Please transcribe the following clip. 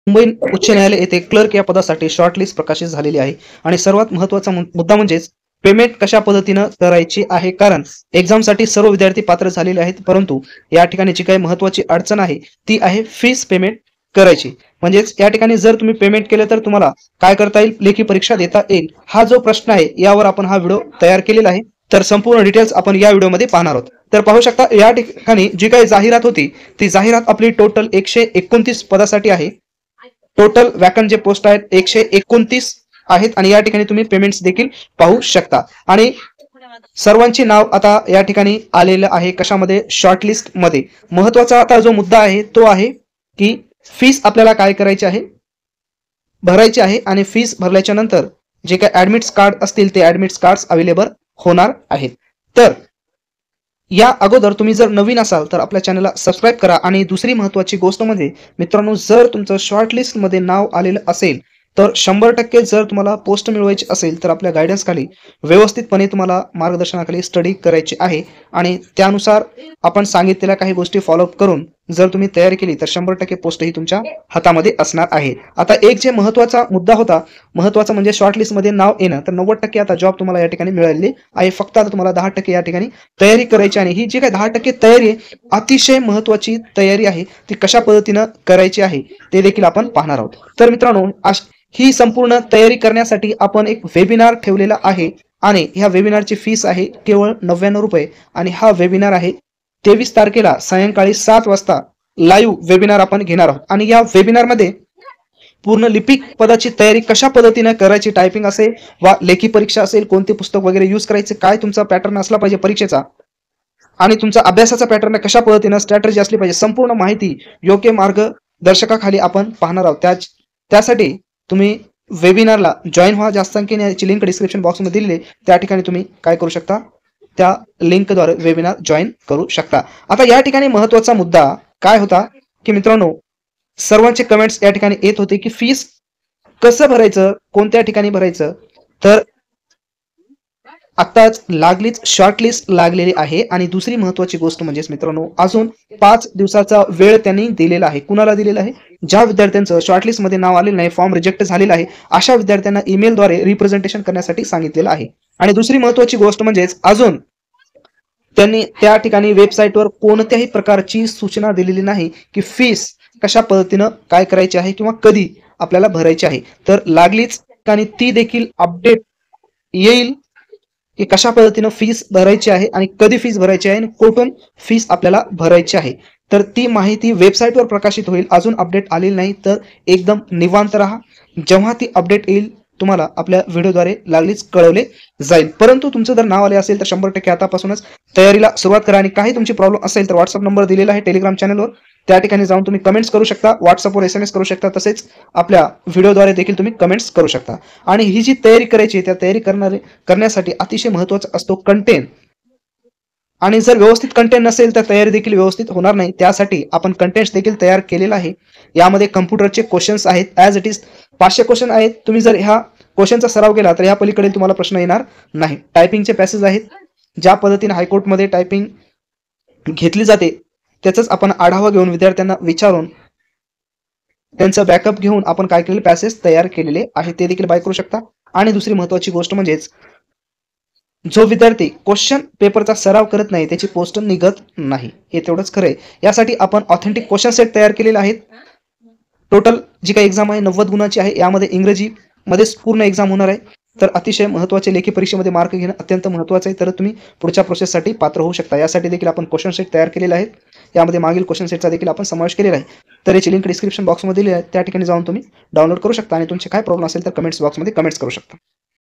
मुंबई उच्च न्यायालय येथे क्लर्क या पदासाठी शॉर्टलिस्ट प्रकाशित झालेली आहे आणि सर्वात महत्त्वाचा मुद्दा म्हणजेच पेमेंट कशा पद्धतीनं करायची आहे, कारण एक्झामसाठी सर्व विद्यार्थी पात्र झालेले आहेत, परंतु या ठिकाणी जी काही महत्त्वाची अडचण आहे ती आहे फीस पेमेंट करायची. म्हणजेच या ठिकाणी जर तुम्ही पेमेंट केलं तर तुम्हाला काय करता येईल, लेखी परीक्षा देता येईल. हा जो प्रश्न आहे यावर आपण हा व्हिडिओ तयार केलेला आहे, तर संपूर्ण डिटेल्स आपण या व्हिडिओमध्ये पाहणार आहोत. तर पाहू शकता या ठिकाणी जी काही जाहिरात होती ती जाहिरात आपली टोटल 129 पदासाठी आहे. टोटल वॅकंट जे पोस्ट आहेत 129 आहेत आणि या ठिकाणी तुम्ही पेमेंट्स देखील पाहू शकता. आणि सर्वांची नाव आता या ठिकाणी आलेलं आहे कशामध्ये, शॉर्टलिस्ट मध्ये. महत्वाचा आता जो मुद्दा आहे तो आहे की फीस आपल्याला काय करायची आहे, भरायची आहे. आणि फीस भरल्याच्या नंतर जे काही ऍडमिट्स कार्ड असतील ते ऍडमिट्स कार्ड अवेलेबल होणार आहेत. तर या अगोदर तुम्ही जर नवीन असाल तर आपल्या चॅनलला सबस्क्राईब करा. आणि दुसरी महत्त्वाची गोष्ट म्हणजे मित्रांनो, जर तुमचं शॉर्टलिस्ट मध्ये नाव आलेलं असेल तर 100% जर तुम्हाला पोस्ट मिळवायची असेल तर आपल्या गायडन्स खाली व्यवस्थितपणे तुम्हाला मार्गदर्शनाखाली स्टडी करायची आहे आणि त्यानुसार आपण सांगितलेल्या काही गोष्टी फॉलोअप करून जर तुम्ही तयारी केली तर 100% पोस्ट ही तुमच्या हातामध्ये असणार आहे. आता एक जे महत्त्वाचा मुद्दा होता, महत्त्वाचा म्हणजे शॉर्टलिस्ट मध्ये नाव येणं, तर 90% आता जॉब तुम्हाला या ठिकाणी मिळालेली आहे. फक्त आता तुम्हाला 10% या ठिकाणी तयारी करायची. आणि ही जी काही 10% तयारी आहे अतिशय महत्त्वाची तयारी आहे, ती कशा पद्धतीनं करायची आहे ते देखील आपण पाहणार आहोत. तर मित्रांनो, ही संपूर्ण तयारी करण्यासाठी आपण एक वेबिनार ठेवलेला आहे आणि ह्या वेबिनारची फीस आहे केवळ 99 रुपये. आणि हा वेबिनार आहे 23 तारखेला सायंकाळी 7 वाजता लाईव्ह वेबिनार आपण घेणार आहोत. आणि या वेबिनारमध्ये पूर्ण लिपिक पदाची तयारी कशा पद्धतीने करायची, टायपिंग असेल वा लेखी परीक्षा असेल, कोणते पुस्तक वगैरे यूज करायचे, काय तुमचा पॅटर्न असला पाहिजे परीक्षेचा आणि तुमचा अभ्यासाचा पॅटर्न कशा पद्धतीने स्ट्रॅटेजी असली पाहिजे, संपूर्ण माहिती योग्य मार्गदर्शकाखाली आपण पाहणार आहोत. त्यासाठी तुम्ही वेबिनारला जॉईन व्हा. जास्त संख्येने याची लिंक डिस्क्रिप्शन बॉक्समध्ये दिलेली आहे, त्या ठिकाणी तुम्ही काय करू शकता, त्या लिंकद्वारे वेबिनार जॉईन करू शकता. आता या ठिकाणी महत्त्वाचा मुद्दा काय होता की मित्रांनो, सर्वांचे कमेंट्स या ठिकाणी येत होते की फीस कसं भरायचं, कोणत्या ठिकाणी भरायचं. तर आत्ताच लागलीच शॉर्टलिस्ट लागलेली आहे. आणि दुसरी महत्त्वाची गोष्ट म्हणजेच मित्रांनो, अजून 5 दिवसाचा वेळ त्यांनी दिलेला आहे. कुणाला दिलेला आहे, ज्या विद्यार्थ्यांचं शॉर्टलिस्ट मध्ये नाव आलेलं नाही, फॉर्म रिजेक्ट झालेला आहे, अशा विद्यार्थ्यांना ईमेलद्वारे रिप्रेझेंटेशन करण्यासाठी सांगितलेलं आहे. आणि दुसरी महत्त्वाची गोष्ट म्हणजेच अजून त्यांनी त्या ठिकाणी वेबसाईटवर कोणत्याही प्रकारची सूचना दिलेली नाही की फीस कशा पद्धतीनं काय करायची आहे किंवा कधी आपल्याला भरायची आहे. तर लागलीच आणि ती देखील अपडेट येईल की कशा पद्धतीनं फीस भरायची आहे आणि कधी फीस भरायची आहे आणि कुठून फीस आपल्याला भरायची आहे. तर ती माहिती वेबसाईटवर प्रकाशित होईल. अजून अपडेट आलेली नाही, तर एकदम निवांत राहा. जेव्हा ती अपडेट येईल तुम्हाला आपल्या व्हिडिओद्वारे लागलीच कळवले जाईल. परंतु तुमचं जर नाव आले असेल तर 100% आतापासूनच तयारीला सुरुवात करा. आणि काही तुमची प्रॉब्लेम असेल तर व्हॉट्सअप नंबर दिलेला आहे टेलिग्राम चॅनलवर, त्या ठिकाणी जाऊन तुम्ही कमेंट्स करू शकता, व्हॉट्सअपवर SMS करू शकता, तसेच आपल्या व्हिडिओद्वारे देखील तुम्ही कमेंट्स करू शकता. आणि ही जी तयारी करायची त्या तयारी करण्यासाठी अतिशय महत्त्वाचा असतो कंटेंट. आणि जर व्यवस्थित कंटेंट नसेल तर तयारी देखील व्यवस्थित होणार नाही. त्यासाठी आपण कंटेंट्स देखील तयार केलेला आहे. यामध्ये कम्प्युटरचे क्वेश्चन्स आहेत, ॲज इट इज 500 क्वेश्चन आहेत. तुम्ही जर ह्या क्वेश्चनचा सराव केला तर ह्या पलीकडे तुम्हाला प्रश्न येणार नाही. टायपिंगचे पॅसेज आहेत, ज्या पद्धतीने हायकोर्टमध्ये टायपिंग घेतली जाते त्याचाच आपण आढावा घेऊन विद्यार्थ्यांना विचारून त्यांचं बॅकअप घेऊन आपण काय केलेले पॅसेज तयार केलेले आहे, ते देखील बाय करू शकता. आणि दुसरी महत्त्वाची गोष्ट म्हणजेच जो विद्यार्थी क्वेश्चन पेपरचा सराव करत नाही त्याची पोस्ट निघत नाही, हे तेवढंच खरं आहे. यासाठी आपण ऑथेंटिक क्वेश्चन सेट तयार केलेले आहेत. टोटल जी काही एक्झाम आहे 90 गुणाची आहे. यामध्ये इंग्रजीमध्येच पूर्ण एक्झाम होणार आहे. तर अतिशय महत्त्वाचे लेखी परीक्षेमध्ये मार्क घेणं अत्यंत महत्त्वाचं आहे, तर तुम्ही पुढच्या प्रोसेससाठी पात्र होऊ शकता. यासाठी देखील आपण क्वेश्चन सेट तयार केलेले आहेत. यामध्ये मागील क्वेश्चन सेटचा देखील आपण समावेश केलेला आहे. तर याची लिंक डिस्क्रिप्शन बॉक्समध्ये दिली आहे, त्या ठिकाणी जाऊन तुम्ही डाउनलोड करू शकता. आणि तुमचे काय प्रॉब्लेम असेल तर कमेंट्स बॉक्समध्ये कमेंट्स करू शकता.